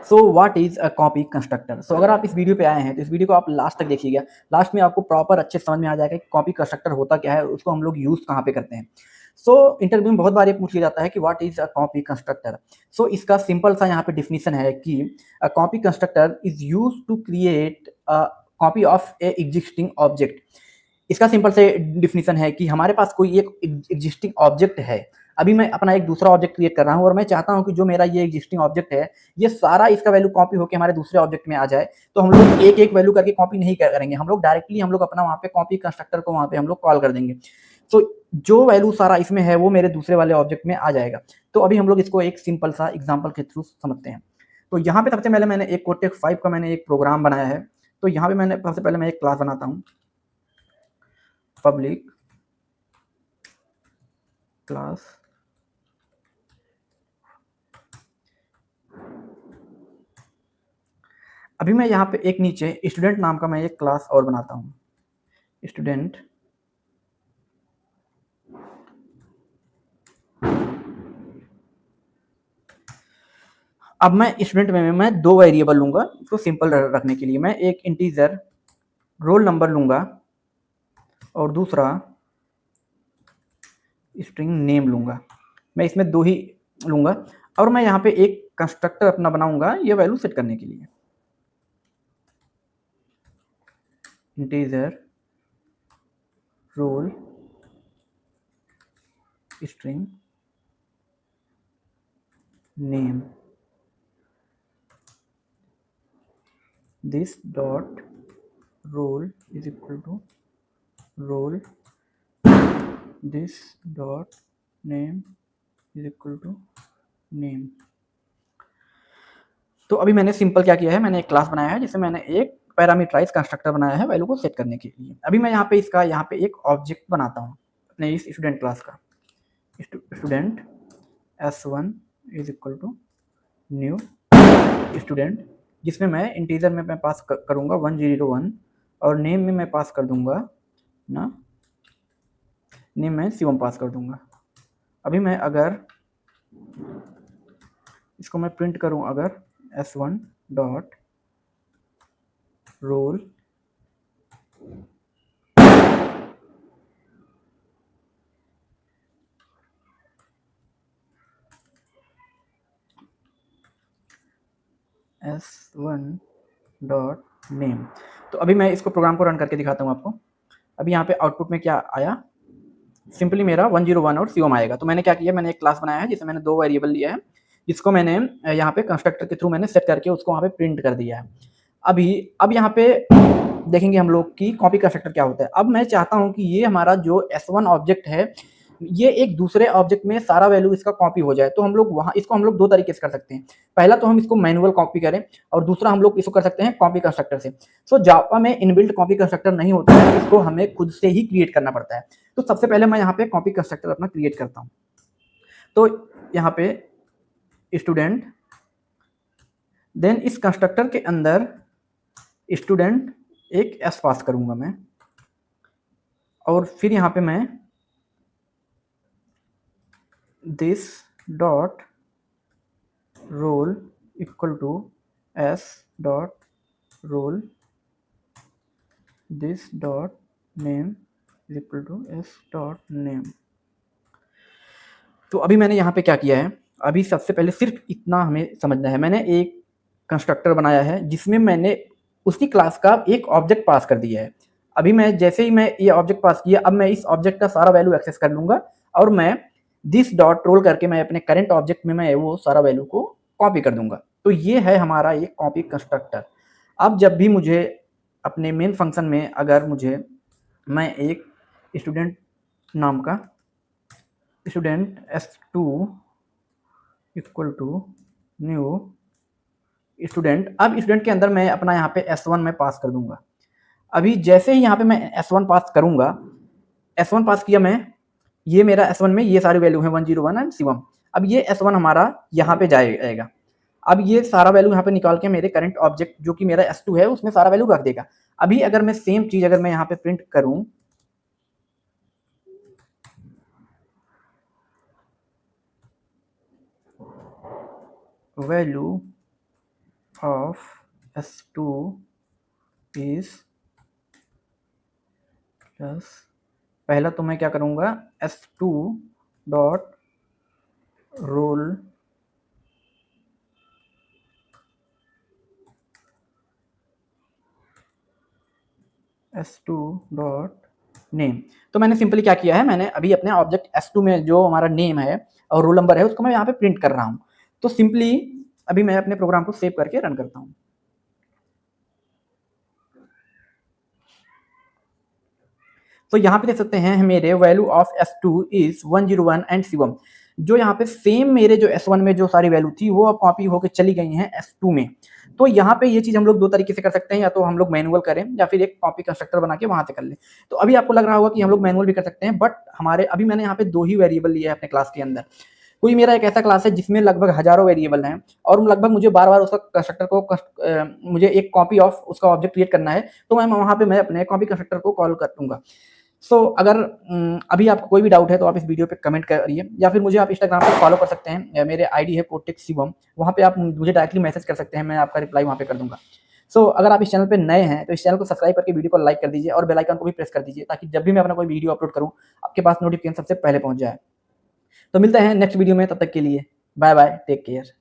So what is a copy constructor. So अगर आप इस वीडियो पे आए हैं तो इस वीडियो को आप लास्ट तक देखिएगा। लास्ट में आपको प्रॉपर अच्छे समझ में आ जाएगा कि कॉपी कंस्ट्रक्टर होता क्या है, उसको हम लोग यूज कहाँ पे करते हैं। सो इंटरव्यू में बहुत बार ये पूछ लिया जाता है कि what is a copy constructor. So इसका सिंपल सा यहाँ पे डिफिनीशन है कि a copy constructor is use to create a copy of a existing object. इसका सिंपल से डिफिनीशन है कि हमारे पास कोई एक एग्जिस्टिंग ऑब्जेक्ट है। अभी मैं अपना एक दूसरा ऑब्जेक्ट क्रिएट कर रहा हूँ और मैं चाहता हूँ कि जो मेरा ये एग्जिस्टिंग ऑब्जेक्ट है, ये सारा इसका वैल्यू कॉपी होकर हमारे दूसरे ऑब्जेक्ट में आ जाए। तो हम लोग एक एक वैल्यू करके कॉपी नहीं करेंगे, हम लोग डायरेक्टली हम लोग अपना वहाँ पे कॉपी कंस्ट्रक्टर को वहाँ पे हम लोग कॉल कर देंगे। तो जो वैल्यू सारा इसमें है वो मेरे दूसरे वाले ऑब्जेक्ट में आ जाएगा। तो अभी हम लोग इसको एक सिंपल सा एग्जाम्पल के थ्रू समझते हैं। तो यहाँ पे सबसे पहले मैंने एक कोटेक 5 का मैंने एक प्रोग्राम बनाया है। तो यहाँ पे मैंने सबसे पहले मैं एक क्लास बनाता हूँ, पब्लिक क्लास। अभी मैं यहाँ पे एक नीचे स्टूडेंट नाम का मैं एक क्लास और बनाता हूँ, स्टूडेंट। अब मैं स्टूडेंट में मैं दो वेरिएबल लूंगा इसको सिंपल रखने के लिए। मैं एक इंटीजर रोल नंबर लूंगा और दूसरा स्ट्रिंग नेम लूंगा। मैं इसमें दो ही लूंगा और मैं यहाँ पे एक कंस्ट्रक्टर अपना बनाऊंगा ये वैल्यू सेट करने के लिए। Integer roll string name, this dot roll is equal to roll, this dot name is equal to name. तो अभी मैंने सिंपल क्या किया है, मैंने एक क्लास बनाया है जिससे मैंने एक पैरामीटराइज कंस्ट्रक्टर बनाया है वैल्यू को सेट करने के लिए। अभी मैं यहाँ पे इसका यहाँ पे एक ऑब्जेक्ट बनाता हूँ अपने इस स्टूडेंट क्लास का, student s1 is equal to new student, जिसमें मैं इंटीजर में मैं पास करूँगा 101 और नेम में मैं पास कर दूंगा ना, नेम में शिवम पास कर दूंगा। अभी मैं अगर इसको मैं प्रिंट करूँ, अगर s1 dot roll s1 dot name, तो अभी मैं इसको प्रोग्राम को रन करके दिखाता हूँ आपको। अभी यहाँ पे आउटपुट में क्या आया, सिंपली मेरा 101 और शिवम आएगा। तो मैंने क्या किया, मैंने एक क्लास बनाया है जिसमें मैंने दो वेरिएबल लिया है, जिसको मैंने यहाँ पे कंस्ट्रक्टर के थ्रू मैंने सेट करके उसको वहाँ पे प्रिंट कर दिया है। अभी अब यहाँ पे देखेंगे हम लोग कि कॉपी कंस्ट्रक्टर क्या होता है। अब मैं चाहता हूँ कि ये हमारा जो s1 ऑब्जेक्ट है ये एक दूसरे ऑब्जेक्ट में सारा वैल्यू इसका कॉपी हो जाए। तो हम लोग वहाँ इसको हम लोग दो तरीके से कर सकते हैं। पहला तो हम इसको मैनुअल कॉपी करें और दूसरा हम लोग इसको कर सकते हैं कॉपी कंस्ट्रक्टर से। सो जावा में इनबिल्ट कॉपी कंस्ट्रक्टर नहीं होता है, इसको हमें खुद से ही क्रिएट करना पड़ता है। तो सबसे पहले मैं यहाँ पे कॉपी कंस्ट्रक्टर अपना क्रिएट करता हूँ। तो यहाँ पे स्टूडेंट, देन इस कंस्ट्रक्टर के अंदर स्टूडेंट एक एस पास करूंगा मैं, और फिर यहाँ पे मैं this dot roll equal to s dot roll, this dot name is equal to s dot name. तो अभी मैंने यहाँ पे क्या किया है, अभी सबसे पहले सिर्फ इतना हमें समझना है। मैंने एक कंस्ट्रक्टर बनाया है जिसमें मैंने उसी क्लास का एक ऑब्जेक्ट पास कर दिया है। अभी मैं जैसे ही मैं ये ऑब्जेक्ट पास किया, अब मैं इस ऑब्जेक्ट का सारा वैल्यू एक्सेस कर लूंगा और मैं दिस डॉट रोल करके मैं अपने करंट ऑब्जेक्ट में मैं वो सारा वैल्यू को कॉपी कर दूंगा। तो ये है हमारा एक कॉपी कंस्ट्रक्टर। अब जब भी मुझे अपने मेन फंक्शन में अगर मुझे मैं एक स्टूडेंट नाम का student s2 equal to new student, अब स्टूडेंट के अंदर मैं अपना यहाँ पे s1 में पास कर दूंगा। अभी जैसे ही यहाँ पे मैं s1 पास करूंगा, s1 पास किया मैं, ये मेरा s1 में ये सारी वैल्यू है 101 एंड शिवम। अब ये s1 हमारा यहाँ पे जाएगा। अब ये सारा वैल्यू यहाँ पे निकाल के मेरे करंट ऑब्जेक्ट जो कि मेरा s2 है उसमें सारा वैल्यू रख देगा। अभी अगर मैं सेम चीज अगर मैं यहाँ पे प्रिंट करूं, value of s2 is plus, पहला तो मैं क्या करूँगा, s2 dot roll s2 dot name. तो मैंने सिंपली क्या किया है, मैंने अभी अपने ऑब्जेक्ट s2 में जो हमारा नेम है और रोल नंबर है उसको मैं यहाँ पे प्रिंट कर रहा हूँ। तो सिंपली अभी मैं अपने प्रोग्राम को सेव करके रन करता हूँ। तो यहाँ पे देख सकते हैं मेरे value of s2 is 101 and Shivam. जो यहाँ पे सेम मेरे जो s1 में जो सारी वैल्यू थी वो अब कॉपी होकर चली गई हैं s2 में। तो यहाँ पे ये चीज हम लोग दो तरीके से कर सकते हैं, या तो हम लोग मैनुअल करें या फिर एक कॉपी कंस्ट्रक्टर बना के वहां से कर लें। तो अभी आपको लग रहा होगा कि हम लोग मैनुअल भी कर सकते हैं, बट हमारे अभी मैंने यहाँ पे दो ही वेरिएबल लिए हैं अपने क्लास के अंदर। कोई मेरा एक ऐसा क्लास है जिसमें लगभग हजारों वेरिएबल हैं और लगभग मुझे बार बार उसका कंस्ट्रक्टर को मुझे एक कॉपी ऑफ उसका ऑब्जेक्ट क्रिएट करना है, तो मैं वहां पे मैं अपने कॉपी कंस्ट्रक्टर को कॉल कर दूंगा। सो अगर अभी आपको कोई भी डाउट है तो आप इस वीडियो पे कमेंट करिए, या फिर मुझे आप इंस्टाग्राम पे फॉलो कर सकते हैं, मेरे आईडी है कोटेक शिवम, वहाँ पे आप मुझे डायरेक्टली मैसेज कर सकते हैं, मैं आपका रिप्लाई वहाँ पे कर दूंगा। अगर आप इस चैनल पे नए हैं तो इस चैनल को सब्सक्राइब करके वीडियो को लाइक कर दीजिए और बेल आइकन को भी प्रेस कर दीजिए, ताकि जब भी मैं अपना कोई वीडियो अपलोड करूँ आपके पास नोटिफिकेशन सबसे पहले पहुंच जाए। तो मिलते हैं नेक्स्ट वीडियो में, तब तक के लिए बाय बाय, टेक केयर।